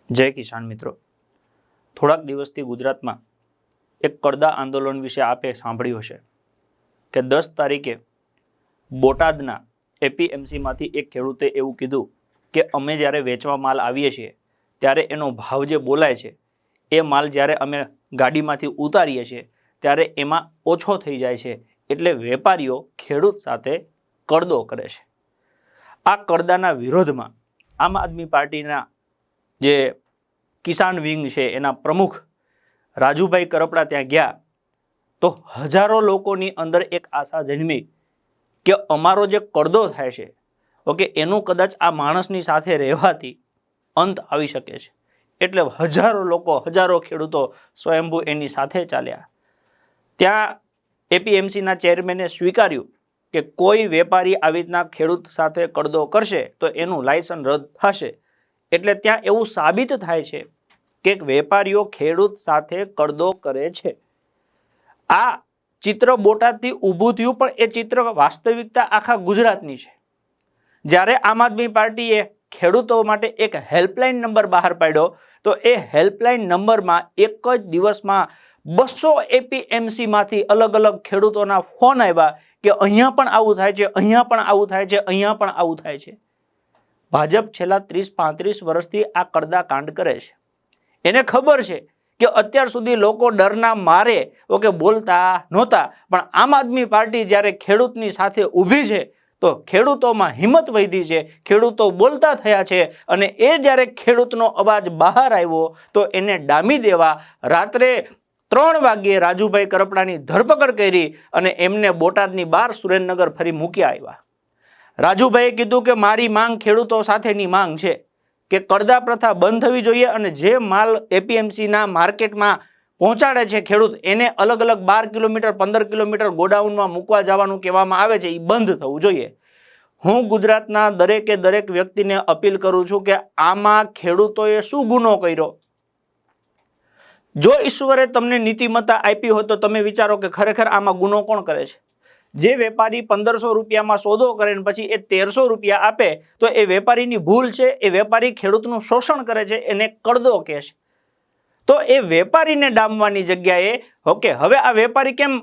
જય કિસાન મિત્રો, થોડાક દિવસથી ગુજરાતમાં એક કડદા આંદોલન વિશે આપે સાંભળ્યું હશે કે 10 તારીખે બોટાદના એપીએમસીમાંથી એક ખેડૂતે એવું કીધું કે અમે જ્યારે વેચવા માલ આવીએ છીએ ત્યારે એનો ભાવ જે બોલાય છે એ માલ જ્યારે અમે ગાડીમાંથી ઉતારીએ છીએ ત્યારે એમાં ઓછો થઈ જાય છે, એટલે વેપારીઓ ખેડૂત સાથે કડદો કરે છે। આ કડદાના વિરોધમાં આમ આદમી પાર્ટીના જે કિસાન વિંગ છે એના પ્રમુખ રાજુભાઈ કરપડા ત્યાં ગયા તો હજારો લોકોની અંદર એક આશા જન્મી કે અમારો જે કડદો થાય છે ઓકે એનું કદાચ આ માણસની સાથે રહેવાથી અંત આવી શકે છે, એટલે હજારો લોકો, હજારો ખેડૂતો સ્વયંભૂ એની સાથે ચાલ્યા। ત્યાં એપીએમસીના ચેરમેને સ્વીકાર્યું કે કોઈ વેપારી આવી રીતના ખેડૂત સાથે કડદો કરશે તો એનું લાયસન્સ રદ થશે। એટલે ત્યાં એવું સાબિત થાય છે કે વેપારીઓ ખેડૂત સાથે કડદો કરે છે। આ ચિત્ર બોટાદથી ઊભું થયું, પણ એ ચિત્ર વાસ્તવિકતા આખા ગુજરાતની છે। જ્યારે આમ આદમી પાર્ટીએ ખેડૂતો માટે એક હેલ્પલાઇન નંબર બહાર પાડ્યો તો એ હેલ્પલાઇન નંબરમાં એક જ દિવસમાં 200 એપીએમસીમાંથી અલગ અલગ ખેડૂતોના ફોન આવ્યા કે અહીંયા પણ આવું થાય છે, અહીંયા પણ આવું થાય છે, અહીંયા પણ આવું થાય છે। ભાજપ છેલ્લા 30-35 વર્ષથી આ કડદા કાંડ કરે છે। એને ખબર છે કે અત્યાર સુધી લોકો ડરના મારે ઓકે બોલતા નહોતા, પણ આમ આદમી પાર્ટી જ્યારે ખેડૂતની સાથે ઊભી છે તો ખેડૂતોમાં હિંમત વધી છે, ખેડૂતો બોલતા થયા છે, અને એ જ્યારે ખેડૂતનો અવાજ બહાર આવ્યો તો એને ડામી દેવા રાત્રે 3 વાગ્યે રાજુભાઈ કરપડાની ધરપકડ કરી અને એમને બોટાદની બહાર સુરેન્દ્રનગર ફરી મૂક્યા આવ્યા। રાજુભાઈએ કીધું કે મારી માંગ ખેડૂતો સાથેની માંગ છે કે કડદા પ્રથા બંધ થવી જોઈએ અને જે માલ એપીએમસીના માર્કેટમાં પહોંચાડે છે ખેડૂત એને અલગ અલગ 12 કિલોમીટર 15 કિલોમીટર ગોડાઉનમાં મૂકવા જવાનું કહેવામાં આવે છે, એ બંધ થવું જોઈએ। હું ગુજરાતના દરેકે દરેક વ્યક્તિને અપીલ કરું છું કે આમાં ખેડૂતોએ શું ગુનો કર્યો? જો ઈશ્વરે તમને નીતિમત્તા આપી હોય તો તમે વિચારો કે ખરેખર આમાં ગુનો કોણ કરે છે? જે વેપારી 1500 રૂપિયામાં સોદો કરે ને પછી એ 1300 રૂપિયા આપે તો એ વેપારીની ભૂલ છે? એ વેપારી ખેડૂતનું શોષણ કરે છે, એને કડદો કહે છે। તો એ વેપારીને ડામવાની જગ્યાએ ઓકે હવે આ વેપારી કેમ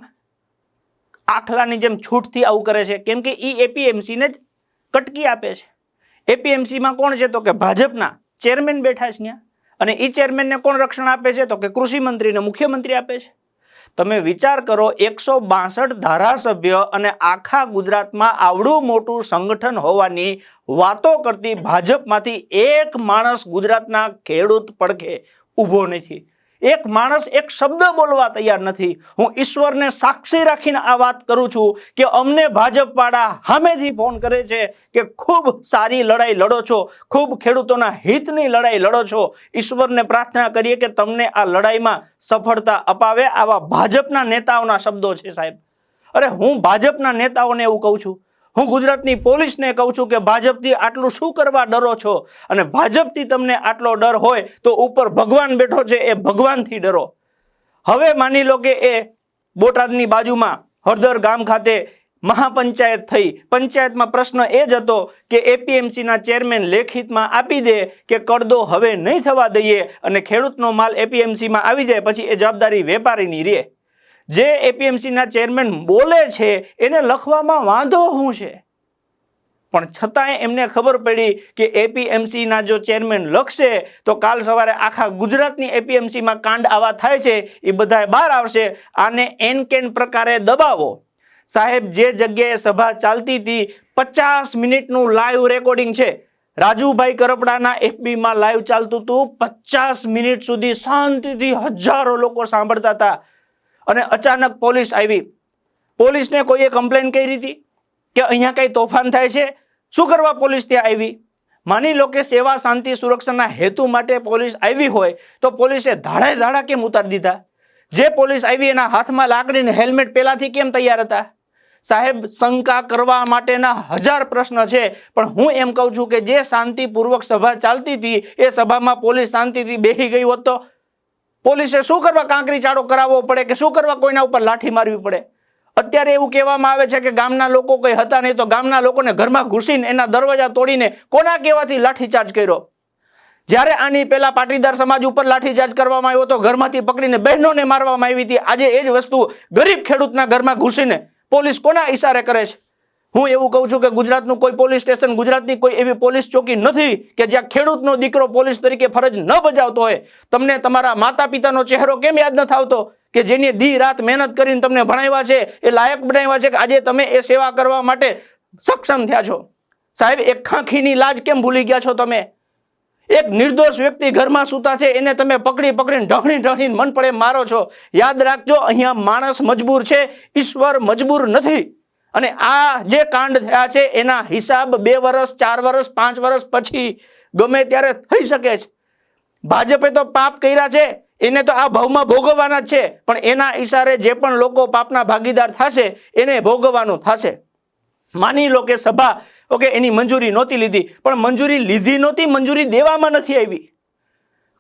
આખલાની જેમ છૂટથી આવું કરે છે? કેમ કે એ એપીએમસીને જ કટકી આપે છે। એપીએમસીમાં કોણ છે? તો કે ભાજપના ચેરમેન બેઠા છે ત્યાં, અને એ ચેરમેનને કોણ રક્ષણ આપે છે? તો કે કૃષિ મંત્રીને મુખ્યમંત્રી આપે છે। તમે વિચાર કરો, 162 ધારાસભ્ય અને આખા ગુજરાતમાં આવડું મોટું સંગઠન હોવાની વાતો કરતી ભાજપમાંથી એક માણસ ગુજરાતના ખેડૂત પડખે ઊભો નથી। એક માણસ એક શબ્દ બોલવા તૈયાર નથી। હું ઈશ્વરને સાક્ષી રાખીને આ વાત કરું છું કે અમને ભાજપવાળા સામેથી ફોન કરે છે કે ખૂબ સારી લડાઈ લડો છો, ખૂબ ખેડૂતોના હિતની લડાઈ લડો છો। ઈશ્વરને પ્રાર્થના કરીએ કે તમને આ લડાઈમાં સફળતા અપાવે। આવા ભાજપના નેતાઓના શબ્દો છે સાહેબ। અરે હું ભાજપના નેતાઓને એવું કહું છું, હું ગુજરાતની પોલીસને કહું છું કે ભાજપથી આટલું શું કરવા ડરો છો? અને ભાજપથી તમને આટલો ડર હોય તો ઉપર ભગવાન બેઠો છે, એ ભગવાનથી ડરો। હવે માની લો કે એ બોટાદની બાજુમાં હળદર ગામ ખાતે મહાપંચાયત થઈ, પંચાયતમાં પ્રશ્ન એ જ હતો કે એપીએમસીના ચેરમેન લેખિતમાં આપી દે કે કડદો હવે નહીં થવા દઈએ અને ખેડૂતનો માલ એપીએમસીમાં આવી જાય પછી એ જવાબદારી વેપારીની રહે। જે એપીએમસીના ચેરમેન બોલે છે એને લખવામાં વાંધો શું છે? પણ છતાંય એમને ખબર પડી કે એપીએમસીના જો ચેરમેન લખશે તો કાલ સવારે આખા ગુજરાતની એપીએમસીમાં કાંડ આવા થાય છે એ બધા બહાર આવશે। આને એન કેન પ્રકારે દબાવો સાહેબ। જે જગ્યાએ સભા ચાલતી હતી 50 મિનિટનું લાઈવ રેકોર્ડિંગ છે, રાજુભાઈ કરપડાના એફબીમાં લાઈવ ચાલતું હતું, 50 મિનિટ સુધી શાંતિથી હજારો લોકો સાંભળતા હતા, અને અચાનક પોલીસ આવી। પોલીસને કોઈએ કમ્પ્લેન કરી હતી કે અહીંયા કઈ તોફાન થાય છે? શું કરવા પોલીસ ત્યાં આવી? માની લો કે સેવા શાંતિ સુરક્ષાના હેતુ માટે પોલીસ આવી હોય તો પોલીસે ધાડે ધાડા કેમ ઉતારી દીધા? જે પોલીસ આવી એના હાથમાં લાકડીને હેલ્મેટ પહેલાથી કેમ તૈયાર હતા? સાહેબ, શંકા કરવા માટેના 1000 પ્રશ્ન છે, પણ હું એમ કહું છું કે જે શાંતિપૂર્વક સભા ચાલતી હતી એ સભામાં પોલીસ શાંતિથી બેસી ગઈ હોત તો પોલીસે શું કરવા કાંકરી ચાળો કરાવવો પડે કે શું કરવા કોઈના ઉપર લાઠી મારવી પડે? અત્યારે એવું કહેવામાં આવે છે કે ગામના લોકો કોઈ હતા નહીં તો ગામના લોકોને ઘરમાં ઘૂસીને એના દરવાજા તોડીને કોના કહેવાથી લાઠીચાર્જ કર્યો? જ્યારે આની પહેલા પાટીદાર સમાજ ઉપર લાઠીચાર્જ કરવામાં આવ્યો હતો, ઘરમાંથી પકડીને બહેનોને મારવામાં આવી હતી, આજે એ જ વસ્તુ ગરીબ ખેડૂતના ઘરમાં ઘૂસીને પોલીસ કોના ઈશારે કરે છે? હું એવું કહું છું કે ગુજરાતનું કોઈ પોલીસ સ્ટેશન, ગુજરાતની કોઈ એવી પોલીસ ચોકી નથી કે જ્યાં ખેડૂતનો દીકરો પોલીસ તરીકે ફરજ ન બજાવતો હોય. તમને તમારા માતા પિતાનો ચહેરો કેમ યાદ નથી આવતો કે જેની દી રાત મહેનત કરીને તમને ભણાવ્યા છે, એ લાયક બનાવ્યા છે કે આજે તમે એ સેવા કરવા માટે સક્ષમ થયા છો? સાહેબ, એક ખાંખીની લાજ કેમ ભૂલી ગયા છો તમે? એક નિર્દોષ વ્યક્તિ ઘરમાં સૂતા છે, એને તમે પકડીને ઢહણીને મન પડે મારો છો. યાદ રાખજો, અહીંયા માણસ મજબૂર છે, ઈશ્વર મજબૂર નથી. અને આ જે કાંડ થયા છે એના હિસાબ 2 વર્ષ, 4 વર્ષ, 5 વર્ષ પછી ગમે ત્યારે થઈ શકે છે. ભાજપે તો પાપ કર્યા છે, એને તો આ ભાવમાં ભોગવવાના જ છે, પણ એના ઈશારે જે પણ લોકો પાપના ભાગીદાર થશે એને ભોગવવાનું થશે. માની લો કે સભા એની મંજૂરી નહોતી લીધી, પણ મંજૂરી લીધી નહોતી, મંજૂરી દેવામાં નથી આવી.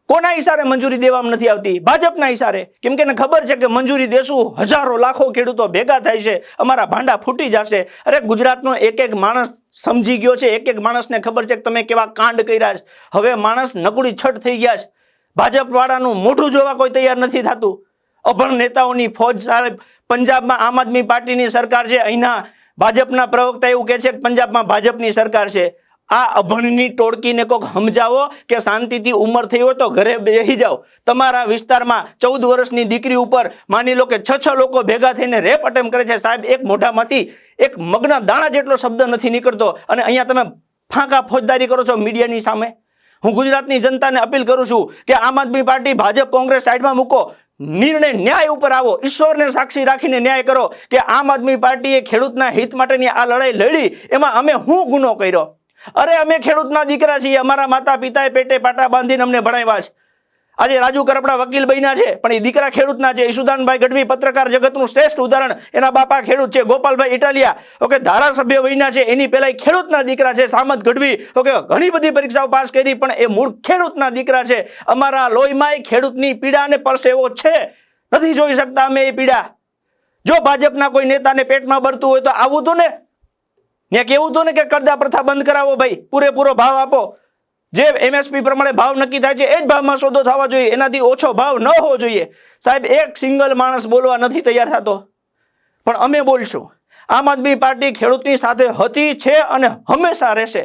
કોના ઈશારે મંજૂરી દેવામાં નથી આવતી? ભાજપના ઈશારે. કેમ કે એને ખબર છે કે મંજૂરી દેશું હજારો લાખો ખેડૂતો ભેગા થાય છે, અમારા ભાંડા ફૂટી જશે. અરે ગુજરાતનો એક માણસ સમજી ગયો છે, એક માણસને ખબર છે કે તમે કેવા કાંડ કર્યા છે. હવે માણસ નકડી છટ થઈ ગયા છે. ભાજપ વાળાનું મોઢું જોવા કોઈ તૈયાર નથી થતું. અભણ નેતાઓની ફોજ. સાહેબ, પંજાબમાં આમ આદમી પાર્ટીની સરકાર છે, અહીંના ભાજપના પ્રવક્તા એવું કહે છે કે પંજાબમાં ભાજપની સરકાર છે. આ અભણની ટોળકીને કોક સમજાવો કે શાંતિથી ઉંમર થઈ હોય તો ઘરે બેસી જાઓ. તમારા વિસ્તારમાં 14 વર્ષની દીકરી ઉપર માની લો કે 6 લોકો ભેગા થઈને રેપ અટેમ્પ કરે છે. સાહેબ, એક મોઢામાંથી એક મગના દાણા જેટલો શબ્દ નથી નીકળતો, અને અહીંયા તમે ફાંકા ફોજદારી કરો છો મીડિયાની સામે. હું ગુજરાતની જનતાને અપીલ કરું છું કે આમ આદમી પાર્ટી, ભાજપ, કોંગ્રેસ સાઈડમાં મૂકો, નિર્ણય ન્યાય ઉપર આવો, ઈશ્વરને સાક્ષી રાખીને ન્યાય કરો કે આમ આદમી પાર્ટીએ ખેડૂતના હિત માટેની આ લડાઈ લડી, એમાં અમે શું ગુનો કર્યો? અરે, અમે ખેડૂતના દીકરા છીએ, અમારા માતા પિતાએ પેટે પાટા બાંધીને અમને ભણાવ્યા છે. આજે રાજુ કરપડા વકીલ બન્યા છે, પણ એ દીકરા ખેડૂતના છે. ઈશુદાનભાઈ ગઢવી પત્રકાર જગતનું શ્રેષ્ઠ ઉદાહરણ, એના બાપા ખેડૂત છે. ગોપાલભાઈ ઇટાલિયા ધારાસભ્ય બન્યા છે, એની પહેલા ખેડૂતના દીકરા છે. સામત ગઢવી ઘણી બધી પરીક્ષાઓ પાસ કરી, પણ એ મૂળ ખેડૂતના દીકરા છે. અમારા લોહીમાં ખેડૂતની પીડા અને પરસેવો છે, નથી જોઈ શકતા અમે એ પીડા. જો ભાજપના કોઈ નેતાને પેટમાં બળતું હોય તો આવું તો ને, ત્યાં કેવું હતું ને કે કરદા પ્રથા બંધ કરાવો ભાઈ, પૂરેપૂરો ભાવ આપો. જે MSP પ્રમાણે ભાવ નક્કી થાય છે એ જ ભાવમાં સોદો થવા જોઈએ, એનાથી ઓછો ભાવ ન હોવો જોઈએ. સાહેબ, એક સિંગલ માણસ બોલવા નથી તૈયાર થતો, પણ અમે બોલશું. આમ આદમી પાર્ટી ખેડૂતની સાથે હતી, છે અને હંમેશા રહેશે.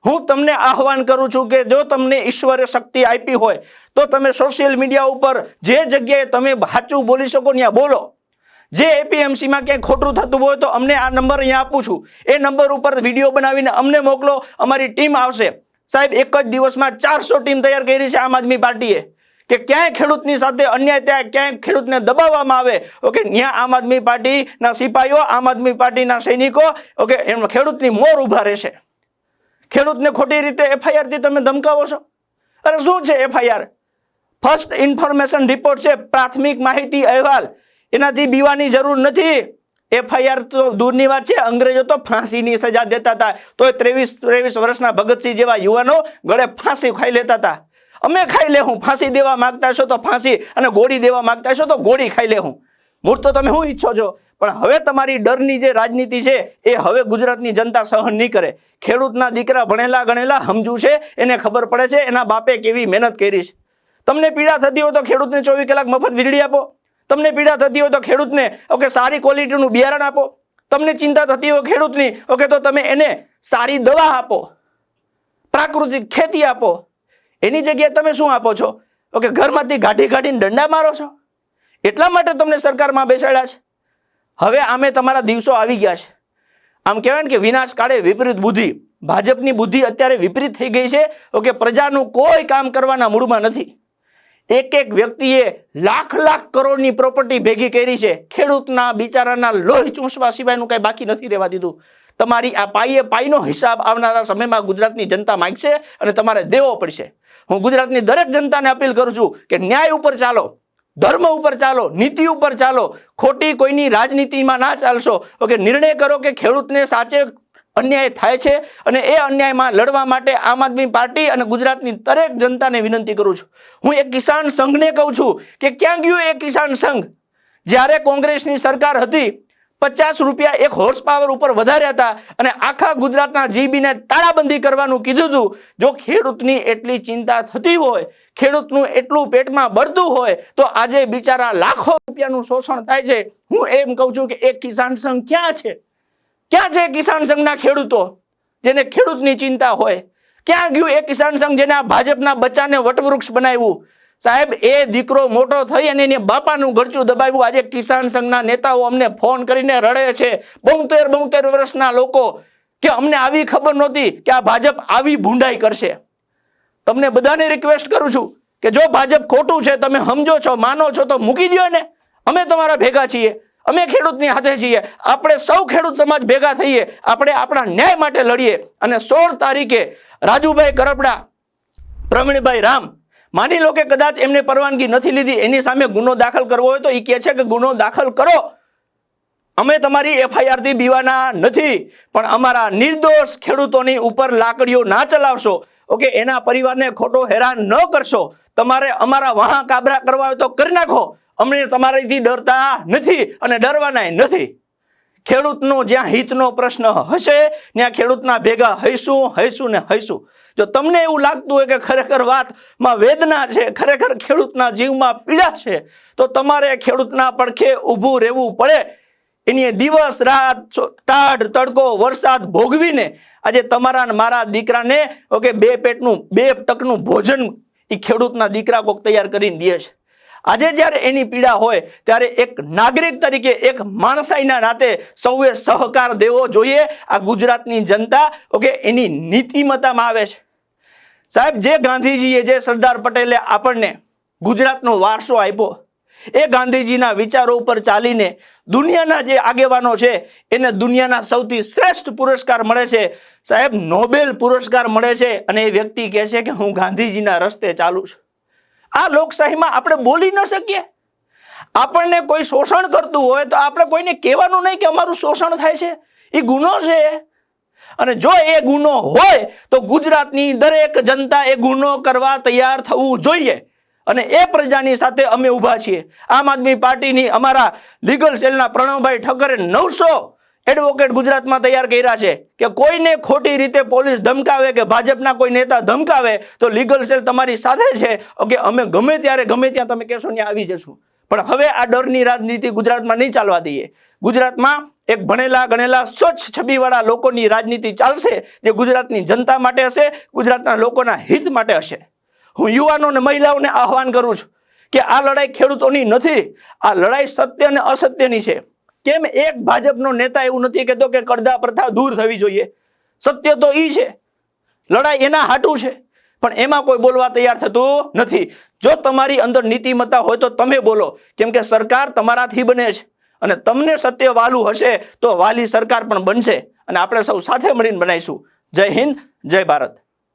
હું તમને આહવાન કરું છું કે જો તમને ઈશ્વરે શક્તિ આપી હોય તો તમે સોશિયલ મીડિયા ઉપર જે જગ્યાએ તમે સાચું બોલી શકો ત્યાં બોલો. જે APMCમાં ક્યાંય ખોટું થતું હોય તો અમને આ નંબર અહીંયા આપું છું, એ નંબર ઉપર વિડીયો બનાવીને અમને મોકલો, અમારી ટીમ આવશે. સાહેબ, એક જ દિવસમાં 400 ટીમ તૈયાર કરી છે આમ આદમી પાર્ટીએ કે ક્યાંય ખેડૂતની સાથે અન્યાય થાય, ક્યાંય ખેડૂતને દબાવવામાં આવે, ત્યાં આમ આદમી પાર્ટીના સિપાહીઓ, આમ આદમી પાર્ટીના સૈનિકો એમ ખેડૂતની મોર ઉભા રહેશે. ખેડૂતને ખોટી રીતે FIR થી તમે ધમકાવો છો. અરે શું છે FIR? ફર્સ્ટ ઇન્ફોર્મેશન રિપોર્ટ છે, પ્રાથમિક માહિતી અહેવાલ. એનાથી બીવાની જરૂર નથી. FIR તો દૂરની વાત છે, અંગ્રેજો તો ફાંસીની સજા દેતા હતા, તો 23 વર્ષના ભગતસિંહ જેવા યુવાનો ગળે ફાંસી ખાઈ લેતા હતા. અમે ખાઈ લેવું, ફાંસી દેવા માંગતા છો તો ફાંસી, અને ગોળી દેવા માંગતા છો તો ગોળી ખાઈ લેવું. મૂળ તો તમે શું ઈચ્છો છો? પણ હવે તમારી ડરની જે રાજનીતિ છે એ હવે ગુજરાતની જનતા સહન નહીં કરે. ખેડૂતના દીકરા ભણેલા ગણેલા સમજુ છે, એને ખબર પડે છે એના બાપે કેવી મહેનત કરી છે. તમને પીડા થતી હોય તો ખેડૂતને 24 કલાક મફત વીજળી આપો. તમને પીડા થતી હોય તો ખેડૂતને સારી ક્વોલિટીનું બિયારણ આપો. તમને ચિંતા થતી હોય ખેડૂતની તો તમે એને સારી દવા આપો, પ્રાકૃતિક ખેતી આપો. એની જગ્યાએ તમે શું આપો છો? ઘરમાંથી કાઢીને દંડા મારો છો. એટલા માટે તમને સરકારમાં બેસાડ્યા છે. હવે આમે તમારા દિવસો આવી ગયા છે. આમ કહેવાય ને કે વિનાશ કાળે વિપરીત બુદ્ધિ. ભાજપની બુદ્ધિ અત્યારે વિપરીત થઈ ગઈ છે. પ્રજાનું કોઈ કામ કરવાના મૂડમાં નથી. એક વ્યક્તિએ લાખ કરોડની પ્રોપર્ટી ભેગી કરી છે, ખેડૂતના બિચારાના લોહી ચૂસવા સિવાયનું કઈ બાકી નથી રહેવા દીધું. તમારી આ પાઈનો હિસાબ આવનારા સમયમાં ગુજરાતની જનતા માંગશે અને તમારે દેવો પડશે. હું ગુજરાતની દરેક જનતાને અપીલ કરું છું કે ન્યાય ઉપર ચાલો, ધર્મ ઉપર ચાલો, નીતિ ઉપર ચાલો. ખોટી કોઈની રાજનીતિમાં ના ચાલશો. નિર્ણય કરો કે ખેડૂતને સાચે અન્યાય થાય છે, અને એ અન્યાયમાં લડવા માટે આમ આદમી પાર્ટી અને ગુજરાતની દરેક જનતાને વિનંતી કરું છું. હું એક કિસાન સંઘને કહું છું કે ક્યાં ગયું એ કિસાન સંઘ? જ્યારે કોંગ્રેસની સરકાર હતી 50 રૂપિયા એક હોર્સ પાવર ઉપર વધાર્યા હતા અને આખા ગુજરાતના જીબીને તાળાબંધી કરવાનું કીધું હતું. જો ખેડૂતની એટલી ચિંતા થતી હોય, ખેડૂતનું એટલું પેટમાં બળતું હોય, તો આજે બિચારા લાખો રૂપિયાનું શોષણ થાય છે. હું એમ કહું છું કે એક કિસાન સંઘ ક્યાં છે? ક્યાં છે કિસાન સંઘના ખેડૂતો જેને ખેડૂતની ચિંતા હોય? ક્યાં ગયું એ કિસાન સંઘ જેને આ ભાજપના બચ્ચાને વટવૃક્ષ બનાવ્યું? સાહેબ, એ દીકરો મોટો થઈ અને એને બાપાનું ગળચું દબાવ્યું. આજે કિસાન સંઘના નેતાઓ અમને ફોન કરીને રડે છે, 72 વર્ષના લોકો, કે અમને આવી ખબર નહોતી કે આ ભાજપ આવી ભૂંડાઈ કરશે. તમને બધાને રિક્વેસ્ટ કરું છું કે જો ભાજપ ખોટું છે, તમે સમજો છો, માનો છો, તો મૂકી દો ને. અમે તમારા ભેગા છીએ, અમે ખેડૂતની હાથે છીએ. આપણે સૌ ખેડૂત સમાજ ભેગા થઈએ, આપણે આપણા ન્યાય માટે લડીએ. અને 16 તારીખે રાજુભાઈ કરપડા, પ્રવીણભાઈ રામ, માની લો કે કદાચ એમને પરવાનગી નથી લીધી, એની સામે ગુનો દાખલ કરવો હોય તો એ કહે છે કે ગુનો દાખલ કરો. અમે તમારી FIR થી બીવાના નથી, પણ અમારા નિર્દોષ ખેડૂતોની ઉપર લાકડીઓ ના ચલાવશો. ઓકે, એના પરિવારને ખોટો હેરાન ન કરશો. તમારે અમારા વહા કાબરા કરવા હોય તો કરી નાખો. અમને તમારાથી ડરતા નથી અને ડરવાના નથી. ખેડૂતનો જ્યાં હિતનો પ્રશ્ન હશે ત્યાં ખેડૂતના ભેગા હઈશું ને હઈશું. જો તમને એવું લાગતું હોય કે ખરેખર વાતમાં વેદના છે, ખરેખર ખેડૂતના જીવમાં પીડા છે, તો તમારે ખેડૂતના પડખે ઊભું રહેવું પડે. એની દિવસ રાત, ટાઢ તડકો, વરસાદ ભોગવીને આજે તમારા મારા દીકરાને ઓકે 2 ટકનું ભોજન એ ખેડૂતના દીકરા કોક તૈયાર કરીને દે છે. આજે જ્યારે એની પીડા હોય ત્યારે એક નાગરિક તરીકે, એક માણસાઈના નાતે સૌએ સહકાર દેવો જોઈએ. આ ગુજરાતની જનતા ઓકે એની નીતિમત્તામાં આવે છે. સાહેબ, જે ગાંધીજીએ, જે સરદાર પટેલે આપણને ગુજરાતનો વારસો આપ્યો, એ ગાંધીજીના વિચારો ઉપર ચાલીને દુનિયાના જે આગેવાનો છે એને દુનિયાના સૌથી શ્રેષ્ઠ પુરસ્કાર મળે છે. સાહેબ, નોબેલ પુરસ્કાર મળે છે અને એ વ્યક્તિ કહે છે કે હું ગાંધીજીના રસ્તે ચાલું છું. આ લોકશાહીમાં આપણે બોલી ન શકીએ? આપણને કોઈ શોષણ કરતું હોય તો આપણે કોઈને કહેવાનું નહીં કે અમારું શોષણ થાય છે, એ ગુનો છે. અને જો એ ગુનો હોય તો ગુજરાતની દરેક જનતા એ ગુનો કરવા તૈયાર થવું જોઈએ. અને એ પ્રજાની સાથે અમે ઊભા છીએ. આમ આદમી પાર્ટીની અમારા લીગલ સેલના પ્રણવભાઈ ઠક્કરે 900 એડવોકેટ ગુજરાતમાં તૈયાર કર્યા છે કે કોઈને ખોટી રીતે પોલીસ ધમકાવે કે ભાજપના કોઈ નેતા ધમકાવે તો લીગલ સેલ તમારી સાથે છે. ઓકે, અમે ગમે ત્યારે ગમે ત્યાં તમે કહેશો ત્યાં આવી જશું. પણ હવે આ ડરની રાજનીતિ ગુજરાતમાં નહીં ચાલવા દઈએ. ગુજરાતમાં એક ભણેલા ગણેલા સ્વચ્છ છબીવાળા લોકોની રાજનીતિ ચાલશે, જે ગુજરાતની જનતા માટે હશે, ગુજરાતના લોકોના હિત માટે હશે. હું યુવાનો અને મહિલાઓને આહવાન કરું છું કે આ લડાઈ ખેડૂતોની નથી, આ લડાઈ સત્ય અને અસત્યની છે. કેમ એક ભાજપનો નેતા એવું નથી કહેતો કે કરદા પ્રથા દૂર થવી જોઈએ? સત્ય તો ઈ છે, લડાઈ એના હાટું છે, પણ એમાં કોઈ બોલવા તૈયાર થતું નથી. જો તમારી અંદર નીતિમત્તા હોય તો તમે બોલો, કેમ કે સરકાર તમારાથી બને છે અને તમને સત્ય વાલું હશે તો વાલી સરકાર પણ બનશે અને આપણે સૌ સાથે મળીને બનાવીશું. જય હિન્દ, જય ભારત.